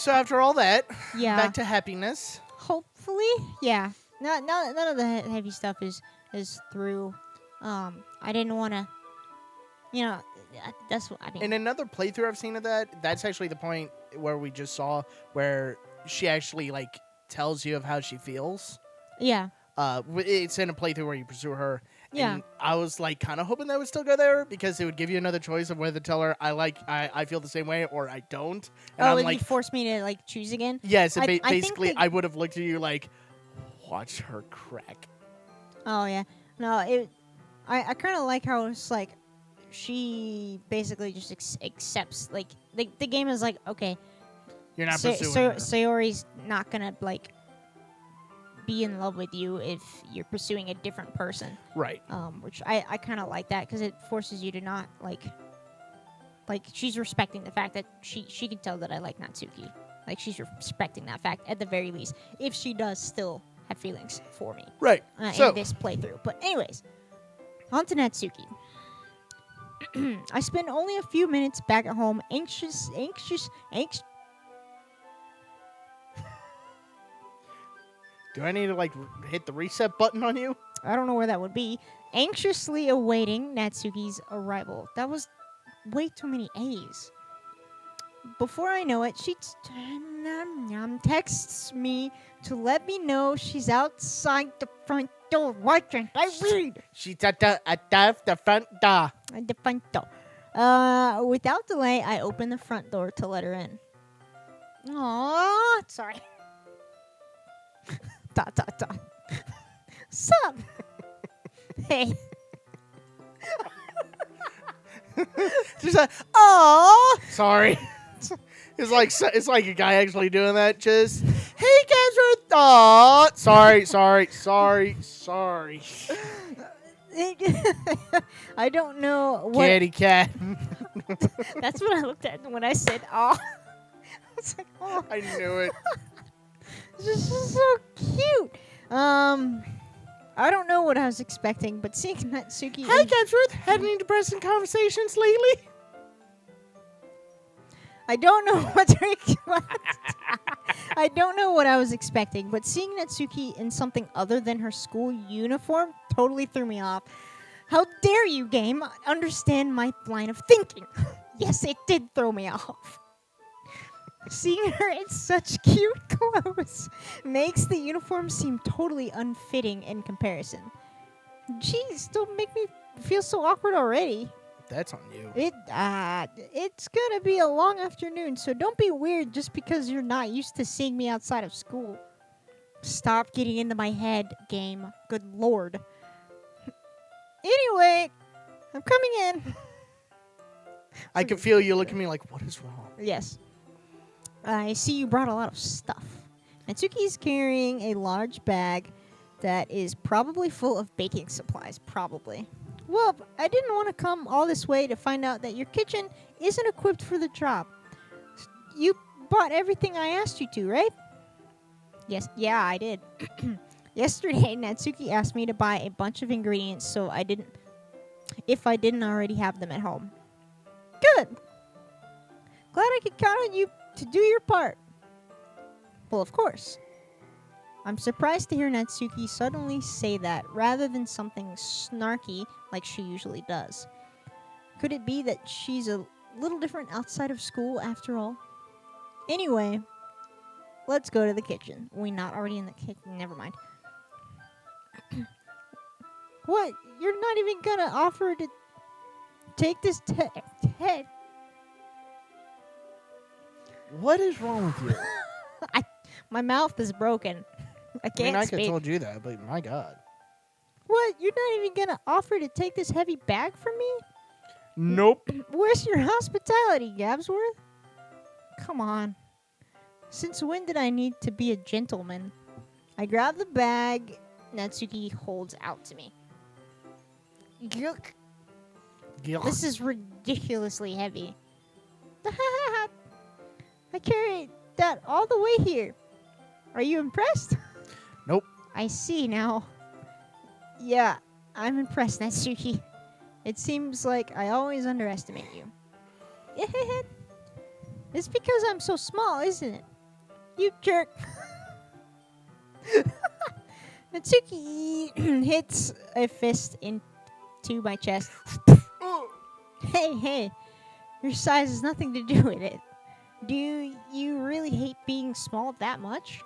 So after all that, Yeah. back to happiness. Hopefully, yeah. None of the heavy stuff is through. I didn't want to. That's what I mean. In another playthrough I've seen of that, that's actually the point where we just saw where she actually like tells you of how she feels. Yeah. It's in a playthrough where you pursue her. Yeah. And I was like kind of hoping that would still go there because it would give you another choice of whether to tell her I feel the same way or I don't. And I'm and like, you forced me to like choose again. yes. I think Basically, they- I would have looked at you like, watch her crack. Oh yeah. No, I kind of like how it's like she basically just accepts like the game is like, okay, You're not pursuing her. Sayori's not gonna like be in love with you if you're pursuing a different person. Right. Which I kind of like that because it forces you to not like she's respecting the fact that she can tell that I like Natsuki. Like she's respecting that fact at the very least. If she does still have feelings for me. Right. So in this playthrough. But anyways, on to Natsuki. I spend only a few minutes back at home, anxious. do I need to like hit the reset button on you? I don't know where that would be. Anxiously awaiting Natsuki's arrival. That was way too many A's. Before I know it, she texts me to let me know she's outside the front door. Why can't I read? She's at the front door. At the front door. Without delay, I open the front door to let her in. Aww, sorry. Dot. Sup? Hey. She's like, oh, sorry. It's like a guy actually doing that. Just, hey guys, oh, sorry. I don't know what. Kitty cat. That's what I looked at when I said, "Oh." It's like, oh, I knew it. this is so cute. I don't know what I was expecting, but seeing Natsuki. Hey guys, had any depressing conversations lately? I don't know what I don't know what I was expecting, but seeing Natsuki in something other than her school uniform totally threw me off. How dare you, game, understand my line of thinking? Yes, it did throw me off. Seeing her in such cute clothes makes the uniform seem totally unfitting in comparison. Jeez, don't make me feel so awkward already. That's on you. It's gonna be a long afternoon, so don't be weird just because you're not used to seeing me outside of school. Stop getting into my head, game. Good lord. Anyway, I'm coming in. I can feel you looking at me like, what is wrong? Yes. I see you brought a lot of stuff. Natsuki's carrying a large bag that is probably full of baking supplies. Probably. Well, I didn't want to come all this way to find out that your kitchen isn't equipped for the job. You bought everything I asked you to, right? Yes, yeah, I did. Yesterday, Natsuki asked me to buy a bunch of ingredients if I didn't already have them at home. Good. Glad I could count on you to do your part. Well, of course. I'm surprised to hear Natsuki suddenly say that rather than something snarky like she usually does. Could it be that she's a little different outside of school after all? Anyway, let's go to the kitchen. We not already in the kitchen? Never mind. What? You're not even gonna offer to take this head? What is wrong with you? My mouth is broken. I can't I speak. could have told you that, but my God. What? You're not even gonna offer to take this heavy bag from me? Nope. Where's your hospitality, Gabsworth? Come on. Since when did I need to be a gentleman? I grab the bag Natsuki holds out to me. Yuck. This is ridiculously heavy. I carried that all the way here. Are you impressed? Nope. I see now. Yeah, I'm impressed, Natsuki. It seems like I always underestimate you. It's because I'm so small, isn't it? You jerk. Natsuki hits a fist into my chest. Hey, your size has nothing to do with it. Do you really hate being small that much?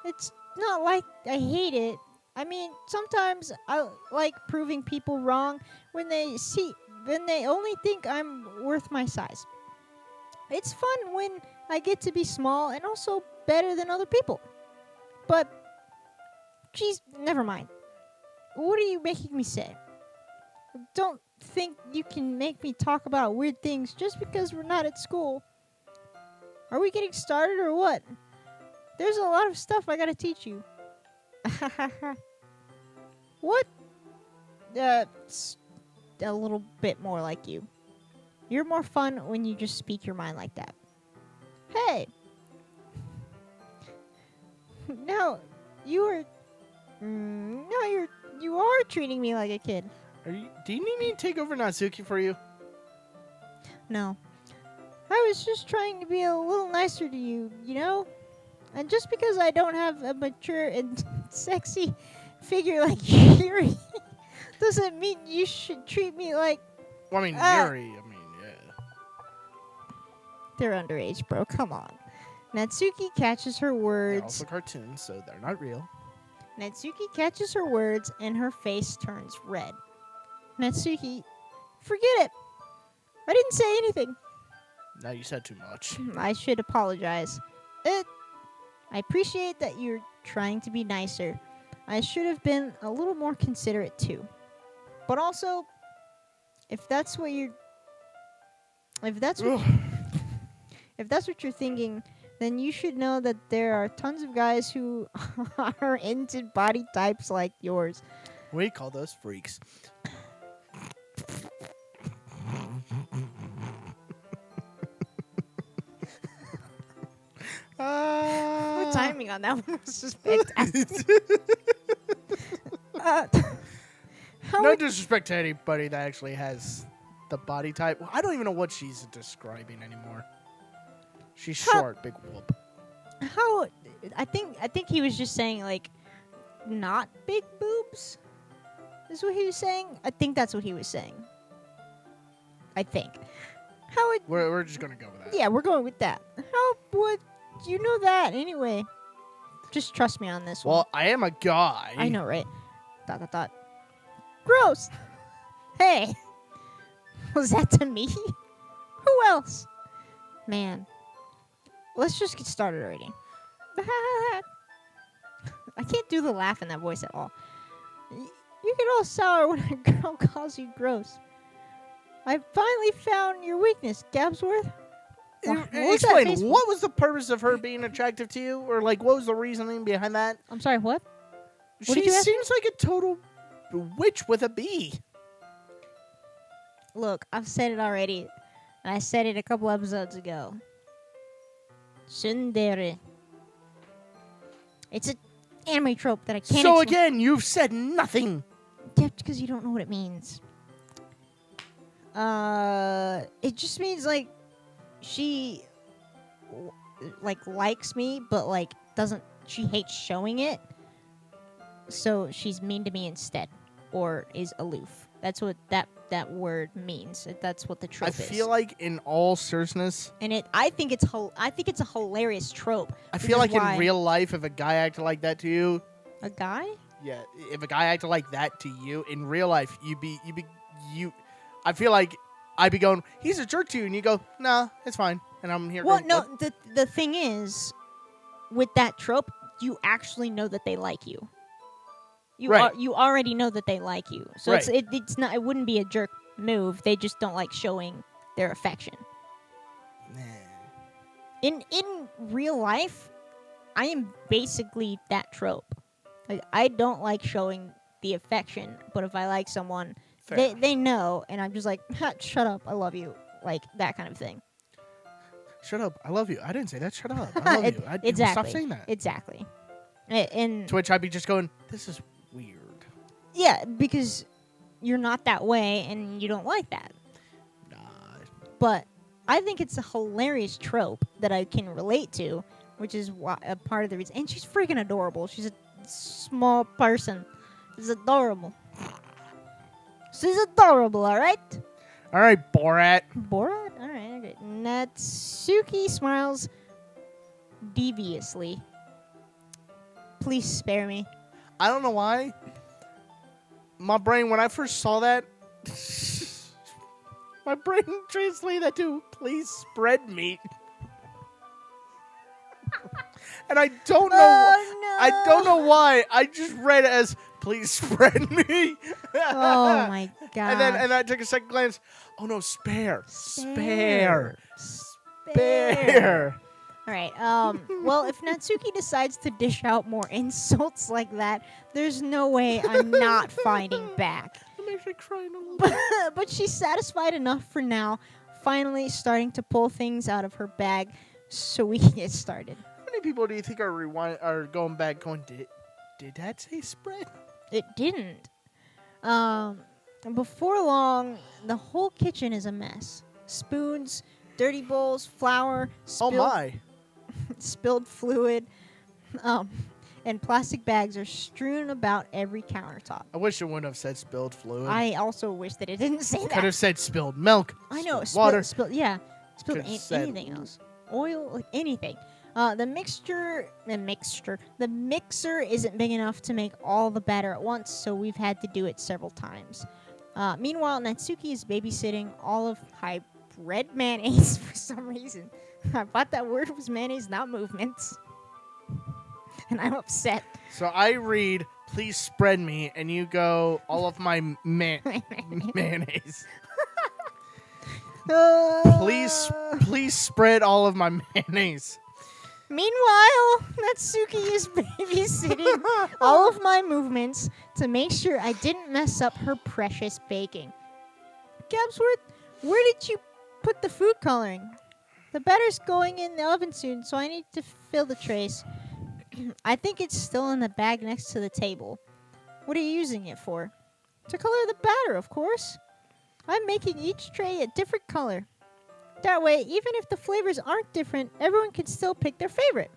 It's not like I hate it. I mean, sometimes I like proving people wrong when they only think I'm worth my size. It's fun when I get to be small and also better than other people. But, geez, never mind. What are you making me say? Don't think you can make me talk about weird things just because we're not at school. Are we getting started or what? There's a lot of stuff I gotta teach you. What? It's a little bit more like you. You're more fun when you just speak your mind like that. Hey! No, you are treating me like a kid. Do you need me to take over Natsuki for you? No. I was just trying to be a little nicer to you, you know? And just because I don't have a mature and sexy figure like Yuri doesn't mean you should treat me like... Well, I mean, Yuri, yeah. They're underage, bro. Come on. Natsuki catches her They're words. also cartoons, so they're not real. Natsuki catches her words and her face turns red. Natsuki, forget it. I didn't say anything. No, you said too much. I should apologize. I appreciate that you're trying to be nicer. I should have been a little more considerate too. But also, if that's what you're thinking, then you should know that there are tons of guys who are into body types like yours. We call those freaks. The timing on that one was just fantastic. No disrespect to anybody that actually has the body type. Well, I don't even know what she's describing anymore. She's short, big whoop. I think he was just saying like not big boobs. Is what he was saying? I think that's what he was saying. I think. We're just gonna go with that. Yeah, we're going with that. How would you know that anyway? Just trust me on this one. Well, I am a guy. I know, right? ... Gross. Hey. Was that to me? Who else? Man. Let's just get started already. I can't do the laugh in that voice at all. You get all sour when a girl calls you gross. I finally found your weakness, Gabsworth. Explain, what was the purpose of her being attractive to you? Or, like, what was the reasoning behind that? I'm sorry, what? She seems like a total witch with a bee. Look, I've said it already. And I said it a couple episodes ago. Tsundere. It's an anime trope that I can't So again, you've said nothing. Just because you don't know what it means. It just means, like, she, likes me, but, like, she hates showing it. So she's mean to me instead. Or is aloof. That's what that word means. That's what the trope is. I feel like, in all seriousness, and I think it's a hilarious trope. I feel like in real life, if a guy acted like that to you, a guy, yeah, if a guy acted like that to you in real life, I feel like I'd be going, he's a jerk to you, and you go, nah, it's fine, and I'm here. Well, no, the thing is, with that trope, you actually know that they like you. You already know that they like you, so right. it's not. It wouldn't be a jerk move. They just don't like showing their affection. In real life, I am basically that trope. Like, I don't like showing the affection, but if I like someone, they know, and I'm just like, shut up, I love you, like that kind of thing. Shut up, I love you. I didn't say that. Shut up, I love you. Exactly. Stop saying that. Exactly. And to which I'd be just going, this is weird. Yeah, because you're not that way, and you don't like that. Nah. But I think it's a hilarious trope that I can relate to, which is a part of the reason. And she's freaking adorable. She's a small person. She's adorable. She's adorable, all right? All right, Borat. Borat? All right, okay. Natsuki smiles deviously. Please spare me. I don't know why. My brain, when I first saw that, my brain translated that to "please spread me," and I don't know. Oh, no. I don't know why. I just read it as "please spread me." Oh my god. And I took a second glance. Oh no, spare. Spare. All right. Well, if Natsuki decides to dish out more insults like that, there's no way I'm not fighting back. I'm actually crying a little bit. But she's satisfied enough for now, finally starting to pull things out of her bag so we can get started. How many people do you think are going back going, did that say spread? It didn't. Before long, the whole kitchen is a mess. Spoons, dirty bowls, flour, Oh my. spilled fluid, and plastic bags are strewn about every countertop. I wish it wouldn't have said spilled fluid. I also wish that it didn't say Could that. have said spilled milk. I know, spilled water. spilled Could've said anything else. Oil, like anything. The mixer isn't big enough to make all the batter at once, so we've had to do it several times. Meanwhile, Natsuki is babysitting all of red mayonnaise for some reason. I thought that word was mayonnaise, not movements. And I'm upset. So I read, please spread me, and you go, all of my mayonnaise. Please spread all of my mayonnaise. Meanwhile, Natsuki is babysitting all of my movements to make sure I didn't mess up her precious baking. Gabsworth, where did you put the food coloring? The batter's going in the oven soon, so I need to fill the trays. I think it's still in the bag next to the table. What are you using it for? To color the batter, of course. I'm making each tray a different color. That way, even if the flavors aren't different, everyone can still pick their favorite.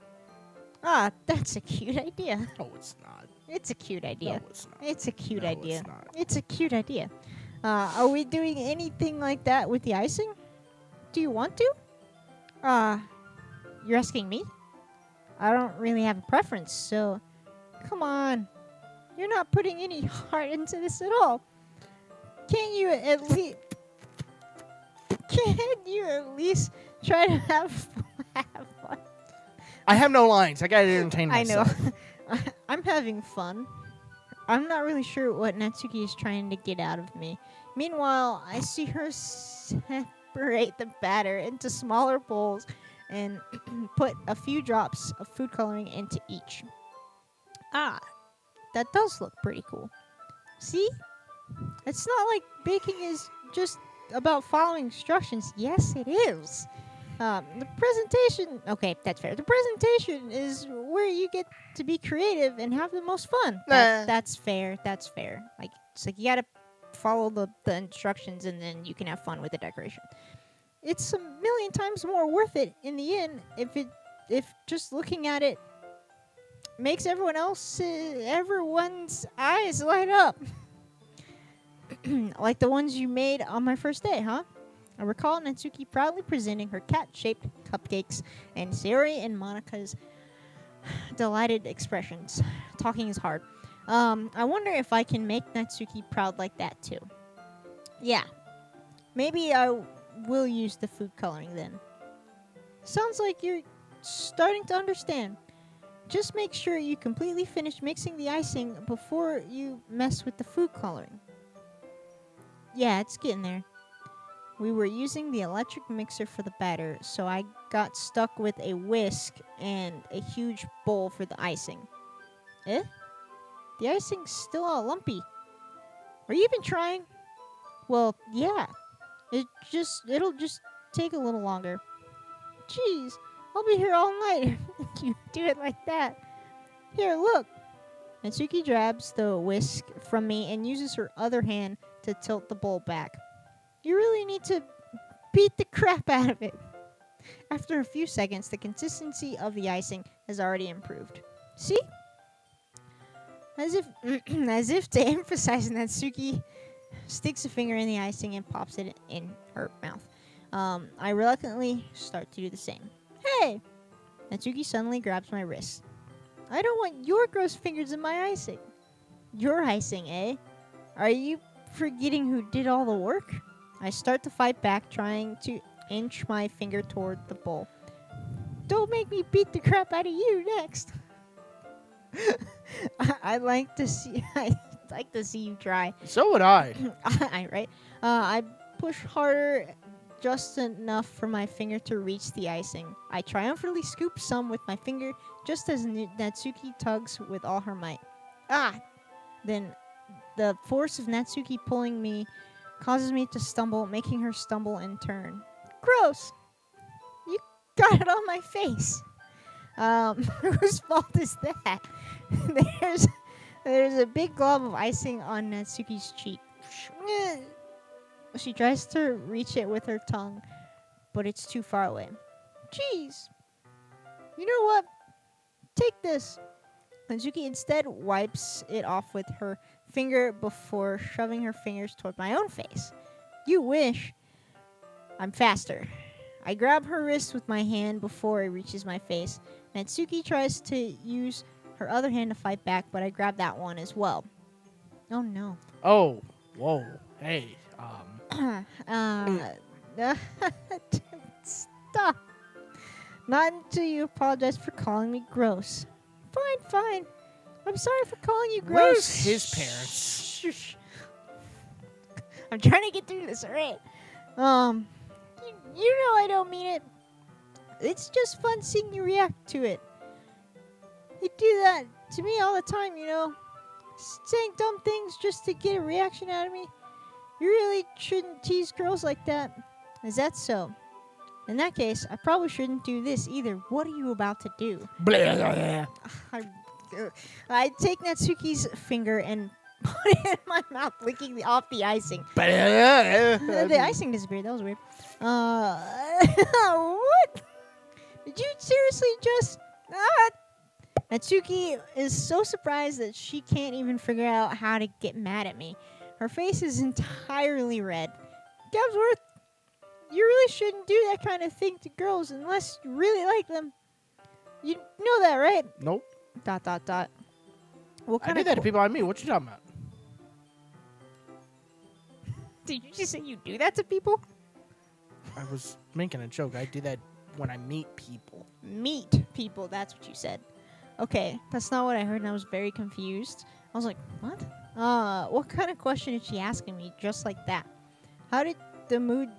Ah, that's a cute idea. No, it's not. It's a cute idea. No, it's not. It's a cute No, idea. it's not. It's a cute idea. Are we doing anything like that with the icing? Do you want to? You're asking me? I don't really have a preference, so come on. You're not putting any heart into this at all. Can't you at least try to have fun? I have no lines. I gotta entertain I know. myself. I'm having fun. I'm not really sure what Natsuki is trying to get out of me. Meanwhile, I see her separate the batter into smaller bowls and put a few drops of food coloring into each. Ah, that does look pretty cool. See? It's not like baking is just about following instructions. Yes, it is. The presentation... Okay, that's fair. The presentation is where you get to be creative and have the most fun. That's fair. That's fair. Like, it's like you gotta follow the instructions and then you can have fun with the decoration. It's a million times more worth it in the end if just looking at it makes everyone's eyes light up. Like the ones you made on my first day, huh? I recall Natsuki proudly presenting her cat-shaped cupcakes and Sayori and Monika's delighted expressions. Talking is hard. I wonder if I can make Natsuki proud like that too. Yeah. Maybe I will use the food coloring then. Sounds like you're starting to understand. Just make sure you completely finish mixing the icing before you mess with the food coloring. Yeah, it's getting there. We were using the electric mixer for the batter, so I got stuck with a whisk and a huge bowl for the icing. Eh? The icing's still all lumpy. Are you even trying? Well, yeah. It'll just take a little longer. Jeez, I'll be here all night if you do it like that. Here, look. Natsuki grabs the whisk from me and uses her other hand to tilt the bowl back. You really need to beat the crap out of it. After a few seconds, the consistency of the icing has already improved. See? As if, as if to emphasize, Natsuki sticks a finger in the icing and pops it in her mouth. I reluctantly start to do the same. Hey! Natsuki suddenly grabs my wrist. I don't want your gross fingers in my icing. Your icing, eh? Are you forgetting who did all the work? I start to fight back, trying to inch my finger toward the bowl. Don't make me beat the crap out of you next. I'd like to see. I'd like to see you try. So would I. Right? I push harder, just enough for my finger to reach the icing. I triumphantly scoop some with my finger, just as Natsuki tugs with all her might. Then the force of Natsuki pulling me causes me to stumble, making her stumble in turn. Gross! You got it on my face. Whose fault is that? There's a big glob of icing on Natsuki's cheek. She tries to reach it with her tongue, but it's too far away. Jeez. You know what? Take this. Natsuki instead wipes it off with her finger before shoving her fingers toward my own face. You wish. I'm faster. I grab her wrist with my hand before it reaches my face. Natsuki tries to use her other hand to fight back, but I grab that one as well. Oh no. Oh, whoa, hey, Stop. Not until you apologize for calling me gross. Fine. I'm sorry for calling you gross. Where's his parents? Shh. I'm trying to get through this, alright? You know I don't mean it. It's just fun seeing you react to it. You do that to me all the time, you know. Saying dumb things just to get a reaction out of me. You really shouldn't tease girls like that. Is that so? In that case, I probably shouldn't do this either. What are you about to do? I take Natsuki's finger and put it in my mouth, licking off the icing. The icing disappeared. That was weird. What? Did you seriously just... Natsuki is so surprised that she can't even figure out how to get mad at me. Her face is entirely red. Gabsworth, you really shouldn't do that kind of thing to girls unless you really like them. You know that, right? Nope. ... What I kind did that to people I meet. What you talking about? Did you just say you do that to people? I was making a joke. I do that when I meet people. Meet people, that's what you said. Okay, that's not what I heard, and I was very confused. I was like, what? What kind of question is she asking me just like that? How did the mood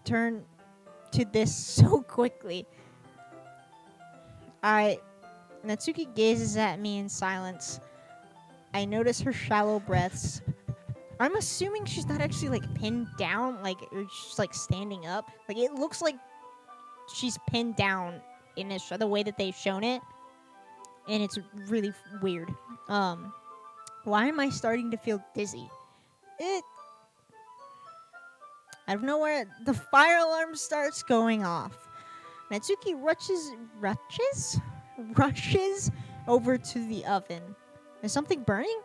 turn to this so quickly? Natsuki gazes at me in silence. I notice her shallow breaths. I'm assuming she's not actually, like, pinned down, like, or she's, like, standing up. Like, it looks like she's pinned down in this the way that they've shown it. And it's really weird. Why am I starting to feel dizzy? Out of nowhere, the fire alarm starts going off. Natsuki rushes over to the oven. Is something burning?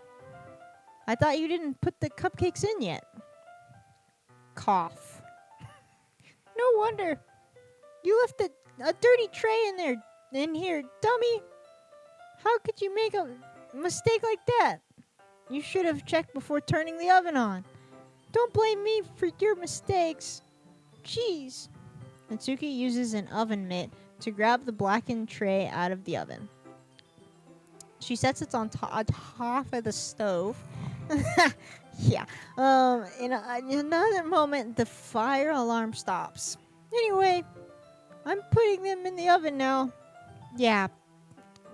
I thought you didn't put the cupcakes in yet. Cough. No wonder. You left a dirty tray in here, dummy. How could you make a mistake like that? You should have checked before turning the oven on. Don't blame me for your mistakes. Jeez. Natsuki uses an oven mitt to grab the blackened tray out of the oven. She sets it on top of the stove. Yeah. In another moment, the fire alarm stops. Anyway, I'm putting them in the oven now. Yeah.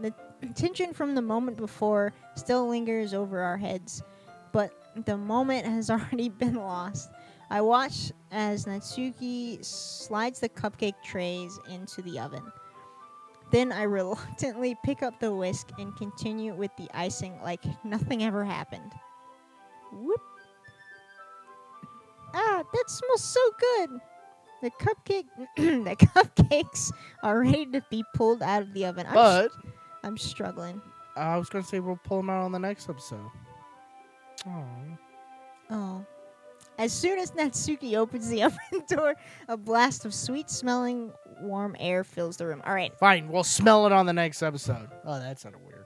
The tension from the moment before still lingers over our heads, but the moment has already been lost. I watch as Natsuki slides the cupcake trays into the oven. Then I reluctantly pick up the whisk and continue with the icing like nothing ever happened. Whoop. That smells so good. The the cupcakes are ready to be pulled out of the oven. But I'm struggling. I was going to say we'll pull them out on the next episode. Oh. As soon as Natsuki opens the oven door, a blast of sweet-smelling, warm air fills the room. All right. Fine, we'll smell it on the next episode. Oh, that sounded weird.